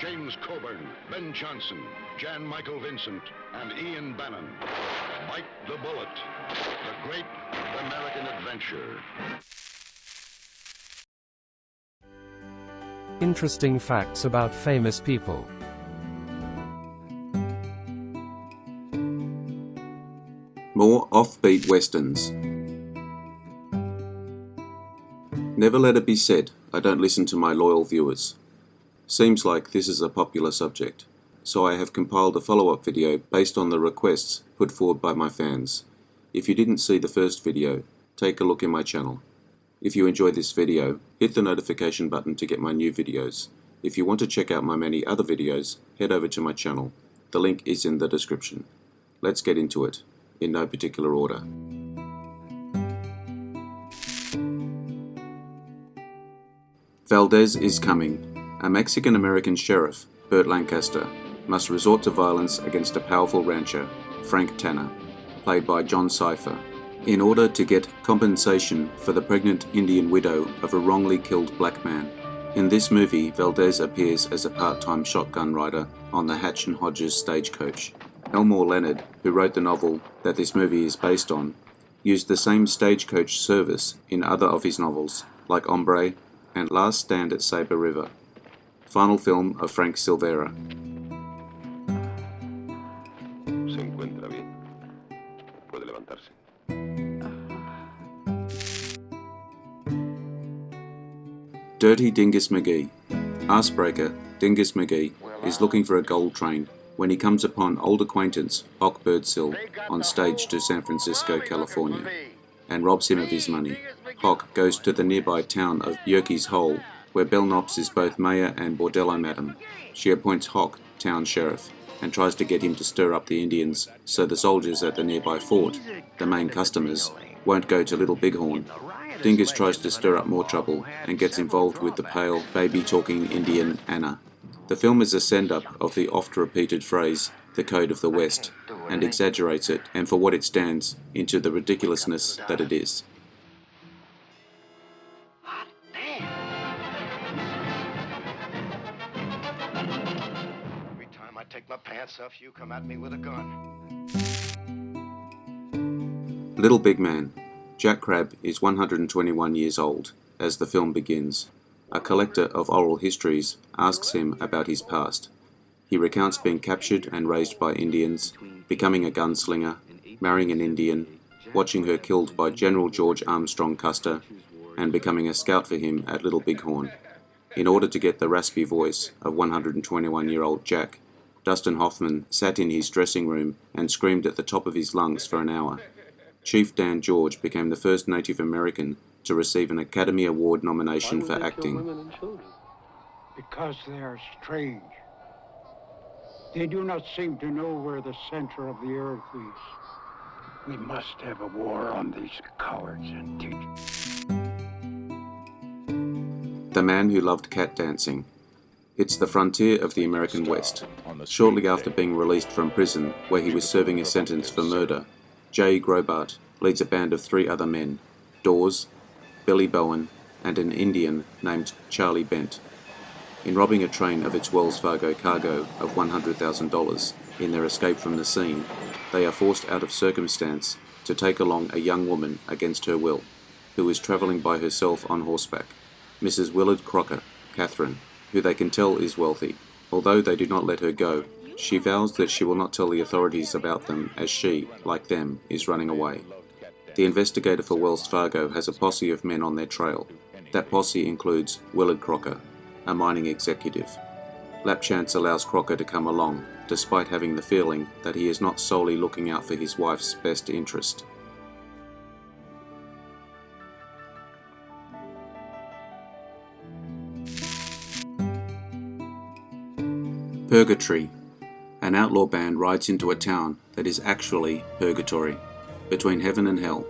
James Coburn, Ben Johnson, Jan Michael Vincent, and Ian Bannon. Bite the Bullet, the great American adventure. Interesting facts about famous people. More offbeat westerns. Never let it be said, I don't listen to my loyal viewers. Seems like this is a popular subject, so I have compiled a follow-up video based on the requests put forward by my fans. If you didn't see the first video, take a look in my channel. If you enjoyed this video, hit the notification button to get my new videos. If you want to check out my many other videos, head over to my channel. The link is in the description. Let's get into it, in no particular order. Valdez is coming. A Mexican-American sheriff, Burt Lancaster, must resort to violence against a powerful rancher, Frank Tanner, played by John Cypher, in order to get compensation for the pregnant Indian widow of a wrongly killed black man. In this movie, Valdez appears as a part-time shotgun rider on the Hatch and Hodges stagecoach. Elmore Leonard, who wrote the novel that this movie is based on, used the same stagecoach service in other of his novels, like Hombre and Last Stand at Sabre River. Final film of Frank Silvera. Se encuentra bien. Puede levantarse. Dirty Dingus McGee. Icebreaker Dingus McGee is looking for a gold train when he comes upon old acquaintance Hock Birdsill on stage to San Francisco, California, and robs him of his money. Hock goes to the nearby town of Yerkes Hole, where Belle Knops is both mayor and bordello madam. She appoints Hock town sheriff and tries to get him to stir up the Indians so the soldiers at the nearby fort, the main customers, won't go to Little Bighorn. Dingus tries to stir up more trouble and gets involved with the pale, baby-talking Indian Anna. The film is a send-up of the oft-repeated phrase, the Code of the West, and exaggerates it, and for what it stands, into the ridiculousness that it is. Every time I take my pants off, you come at me with a gun. Little Big Man. Jack Crabb is 121 years old as the film begins. A collector of oral histories asks him about his past. He recounts being captured and raised by Indians, becoming a gunslinger, marrying an Indian, watching her killed by General George Armstrong Custer, and becoming a scout for him at Little Bighorn. In order to get the raspy voice of 121-year-old Jack, Dustin Hoffman sat in his dressing room and screamed at the top of his lungs for an hour. Chief Dan George became the first Native American to receive an Academy Award nomination for acting. Because they are strange. They do not seem to know where the center of the earth is. We must have a war on these cowards and teach. The Man Who Loved Cat Dancing. It's the frontier of the American West. Shortly after being released from prison, where he was serving a sentence for murder, Jay Grobart leads a band of 3 other men, Dawes, Billy Bowen, and an Indian named Charlie Bent. In robbing a train of its Wells Fargo cargo of $100,000 in their escape from the scene, they are forced out of circumstance to take along a young woman against her will, who is travelling by herself on horseback, Mrs. Willard Crocker, Catherine, who they can tell is wealthy. Although they do not let her go, she vows that she will not tell the authorities about them as she, like them, is running away. The investigator for Wells Fargo has a posse of men on their trail. That posse includes Willard Crocker, a mining executive. Lapchance allows Crocker to come along, despite having the feeling that he is not solely looking out for his wife's best interest. Purgatory. An outlaw band rides into a town that is actually Purgatory, between heaven and hell.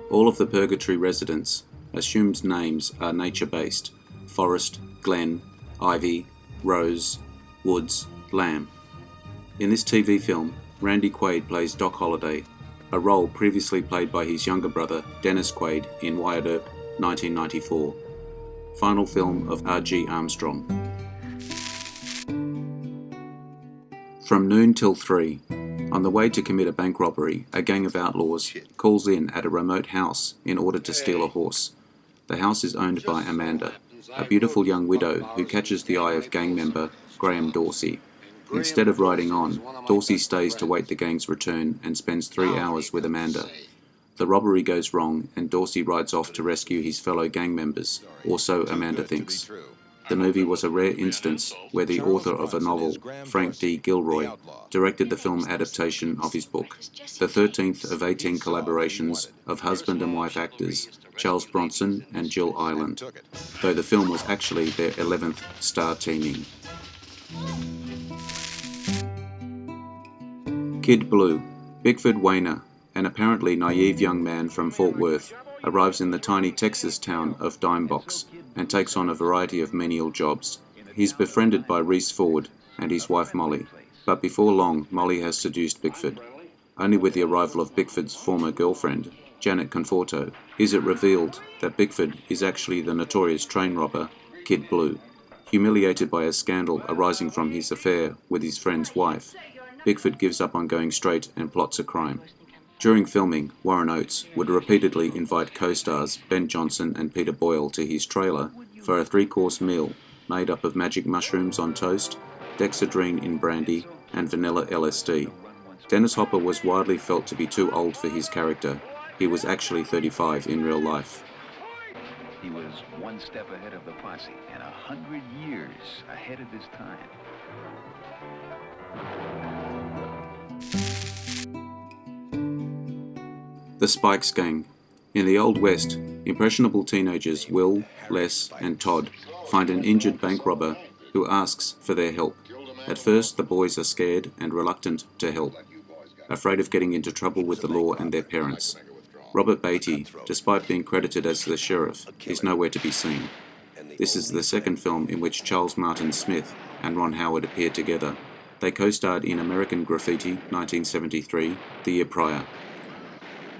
All of the Purgatory residents' assumed names are nature-based: Forest, Glen, Ivy, Rose, Woods, Lamb. In this TV film, Randy Quaid plays Doc Holliday, a role previously played by his younger brother Dennis Quaid in Wyatt Earp, 1994. Final film of R.G. Armstrong. From noon till 3. On the way to commit a bank robbery, a gang of outlaws calls in at a remote house in order to steal a horse. The house is owned by Amanda, a beautiful young widow who catches the eye of gang member Graham Dorsey. Instead of riding on, Dorsey stays to wait the gang's return and spends 3 hours with Amanda. The robbery goes wrong and Dorsey rides off to rescue his fellow gang members, or so Amanda thinks. The movie was a rare instance where the author of a novel, Frank D. Gilroy, directed the film adaptation of his book, the 13th of 18 collaborations of husband and wife actors Charles Bronson and Jill Ireland, though the film was actually their 11th star teaming. Kid Blue. Bickford Wayner, an apparently naive young man from Fort Worth, arrives in the tiny Texas town of Dimebox and takes on a variety of menial jobs. He's befriended by Reese Ford and his wife Molly, but before long Molly has seduced Bickford. Only with the arrival of Bickford's former girlfriend, Janet Conforto, is it revealed that Bickford is actually the notorious train robber, Kid Blue. Humiliated by a scandal arising from his affair with his friend's wife, Bickford gives up on going straight and plots a crime. During filming, Warren Oates would repeatedly invite co-stars Ben Johnson and Peter Boyle to his trailer for a 3-course meal made up of magic mushrooms on toast, dexedrine in brandy, and vanilla LSD. Dennis Hopper was widely felt to be too old for his character. He was actually 35 in real life. He was one step ahead of the Posse and 100 years ahead of his time. The Spikes Gang. In the Old West, impressionable teenagers Will, Les, and Todd find an injured bank robber who asks for their help. At first, the boys are scared and reluctant to help, afraid of getting into trouble with the law and their parents. Robert Beatty, despite being credited as the sheriff, is nowhere to be seen. This is the second film in which Charles Martin Smith and Ron Howard appear together. They co-starred in American Graffiti, 1973, the year prior.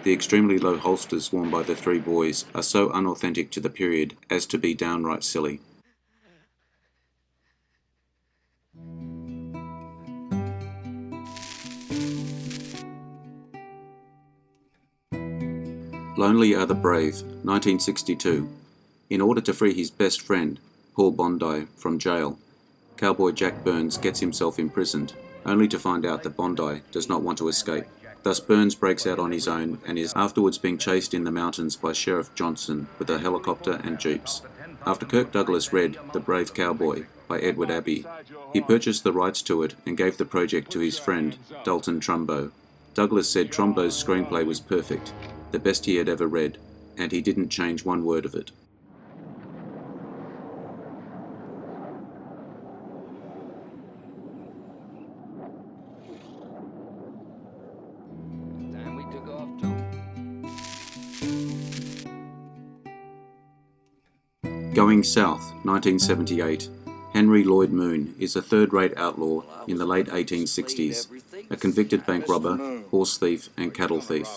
The extremely low holsters worn by the 3 boys are so unauthentic to the period as to be downright silly. Lonely Are the Brave, 1962. In order to free his best friend, Paul Bondi, from jail, cowboy Jack Burns gets himself imprisoned, only to find out that Bondi does not want to escape. Thus Burns breaks out on his own and is afterwards being chased in the mountains by Sheriff Johnson with a helicopter and jeeps. After Kirk Douglas read The Brave Cowboy by Edward Abbey, he purchased the rights to it and gave the project to his friend, Dalton Trumbo. Douglas said Trumbo's screenplay was perfect, the best he had ever read, and he didn't change one word of it. Goin South, 1978. Henry Lloyd Moon is a third-rate outlaw in the late 1860s, a convicted bank robber, horse thief, and cattle thief.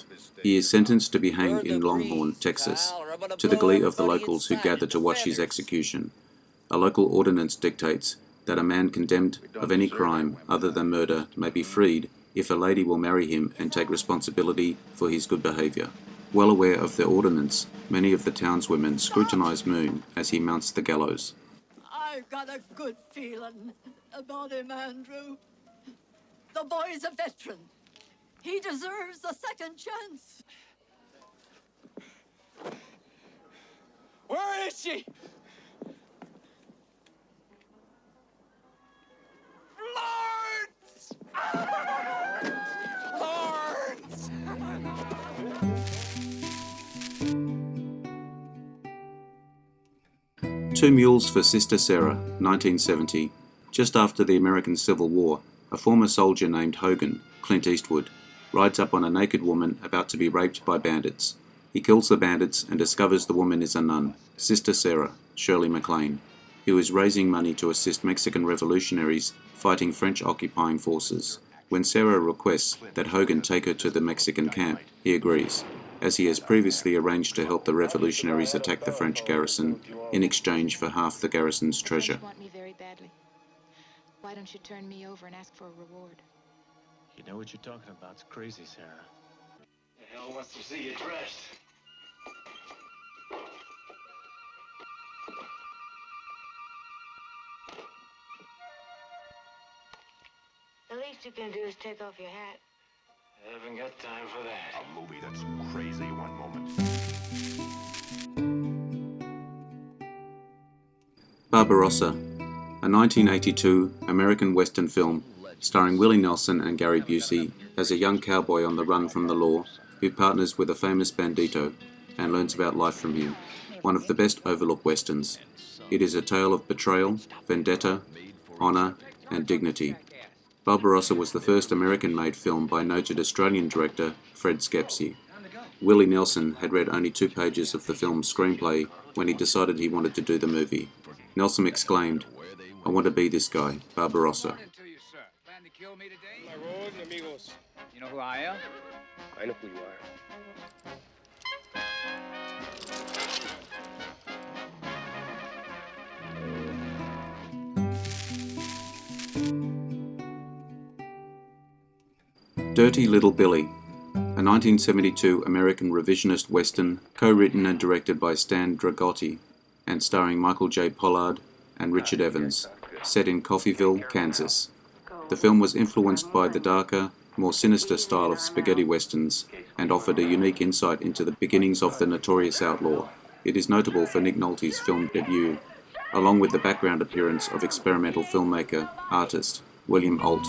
He is sentenced to be hanged in Longhorn, Texas, to the glee of the locals who gather to watch his execution. A local ordinance dictates that a man condemned of any crime other than murder may be freed if a lady will marry him and take responsibility for his good behaviour. Well aware of the ordinance, many of the townswomen scrutinise Moon as he mounts the gallows. I've got a good feeling about him, Andrew. The boy's a veteran. He deserves a second chance. Where is she? Lawrence! Lawrence! Two Mules for Sister Sarah, 1970. Just after the American Civil War, a former soldier named Hogan, Clint Eastwood, rides up on a naked woman about to be raped by bandits. He kills the bandits and discovers the woman is a nun, Sister Sarah, Shirley MacLaine, who is raising money to assist Mexican revolutionaries fighting French occupying forces. When Sarah requests that Hogan take her to the Mexican camp, he agrees, as he has previously arranged to help the revolutionaries attack the French garrison in exchange for half the garrison's treasure. Want me very badly. Why don't you turn me over and ask for a reward? You know what you're talking about. It's crazy, Sarah. The hell wants to see you dressed? The least you can do is take off your hat. I haven't got time for that. A movie that's crazy one moment. Barbarosa, a 1982 American Western film starring Willie Nelson and Gary Busey as a young cowboy on the run from the law who partners with a famous bandito and learns about life from him. One of the best overlooked westerns. It is a tale of betrayal, vendetta, honor, and dignity. Barbarosa was the first American-made film by noted Australian director Fred Skepsey. Willie Nelson had read only 2 pages of the film's screenplay when he decided he wanted to do the movie. Nelson exclaimed, "I want to be this guy, Barbarosa." You know who I am? I know who you are. Dirty Little Billy, a 1972 American revisionist western co-written and directed by Stan Dragotti and starring Michael J. Pollard and Richard Evans, set in Coffeyville, Kansas. The film was influenced by the darker, more sinister style of spaghetti westerns and offered a unique insight into the beginnings of the notorious outlaw. It is notable for Nick Nolte's film debut, along with the background appearance of experimental filmmaker, artist, William Holt.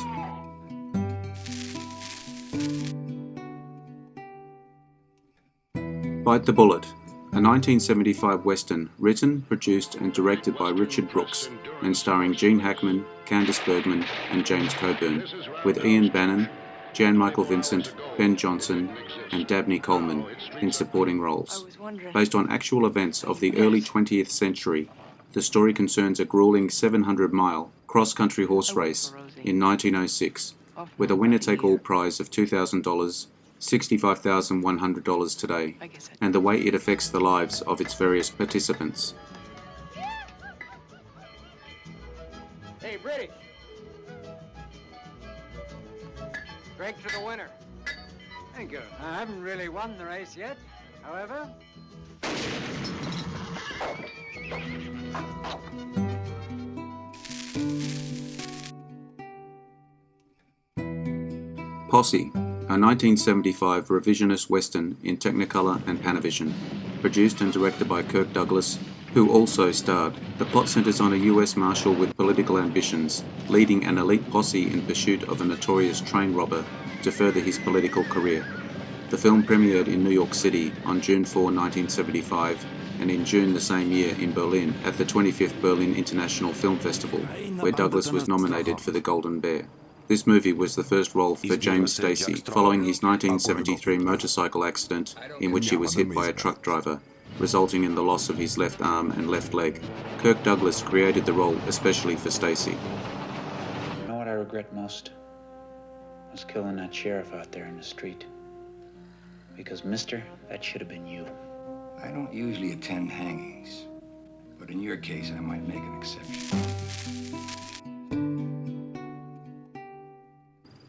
Bite the Bullet, a 1975 western written, produced and directed by Richard Brooks and starring Gene Hackman, Candice Bergman and James Coburn, with Ian Bannon, Jan Michael Vincent, Ben Johnson and Dabney Coleman in supporting roles. Based on actual events of the early 20th century, the story concerns a grueling 700-mile cross-country horse race in 1906, with a winner-take-all prize of $2,000, $65,100 today, and the way it affects the lives of its various participants. Hey, British! Drink to the winner. Thank you. I haven't really won the race yet, however. Posse, a 1975 revisionist western in Technicolor and Panavision, produced and directed by Kirk Douglas, who also starred. The plot centers on a US Marshal with political ambitions, leading an elite posse in pursuit of a notorious train robber to further his political career. The film premiered in New York City on June 4, 1975, and in June the same year in Berlin at the 25th Berlin International Film Festival, where Douglas was nominated for the Golden Bear. This movie was the first role for James Stacey, following his 1973 motorcycle accident in which he was hit by a truck driver, resulting in the loss of his left arm and left leg. Kirk Douglas created the role especially for Stacey. You know what I regret most? Was killing that sheriff out there in the street. Because, mister, that should have been you. I don't usually attend hangings, but in your case, I might make an exception.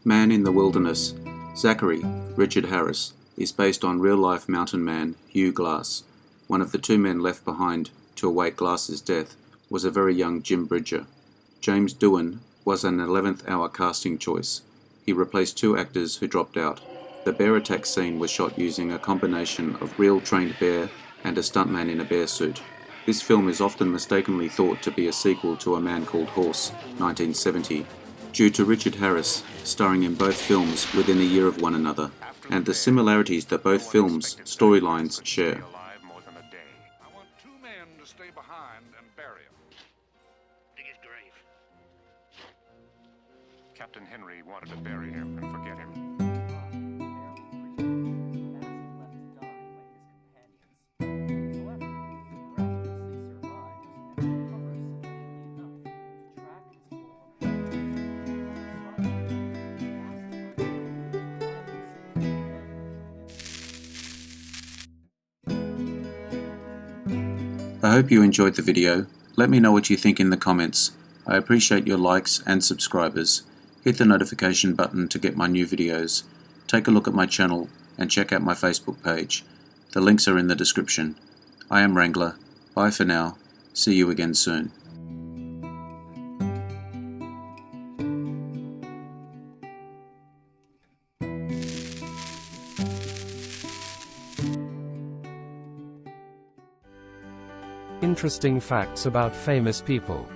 Man in the Wilderness, Zachary, Richard Harris, is based on real-life mountain man Hugh Glass. One of the 2 men left behind to await Glass's death was a very young Jim Bridger. James Doohan was an 11th hour casting choice. He replaced 2 actors who dropped out. The bear attack scene was shot using a combination of real trained bear and a stuntman in a bear suit. This film is often mistakenly thought to be a sequel to A Man Called Horse, 1970, due to Richard Harris starring in both films within a year of one another, and the similarities that both films' storylines share. I want 2 men to stay behind and bury him. Dig his grave. Captain Henry wanted to bury him and forget him. I hope you enjoyed the video. Let me know what you think in the comments. I appreciate your likes and subscribers. Hit the notification button to get my new videos. Take a look at my channel and check out my Facebook page. The links are in the description. I am Wrangler. Bye for now. See you again soon. Interesting facts about famous people.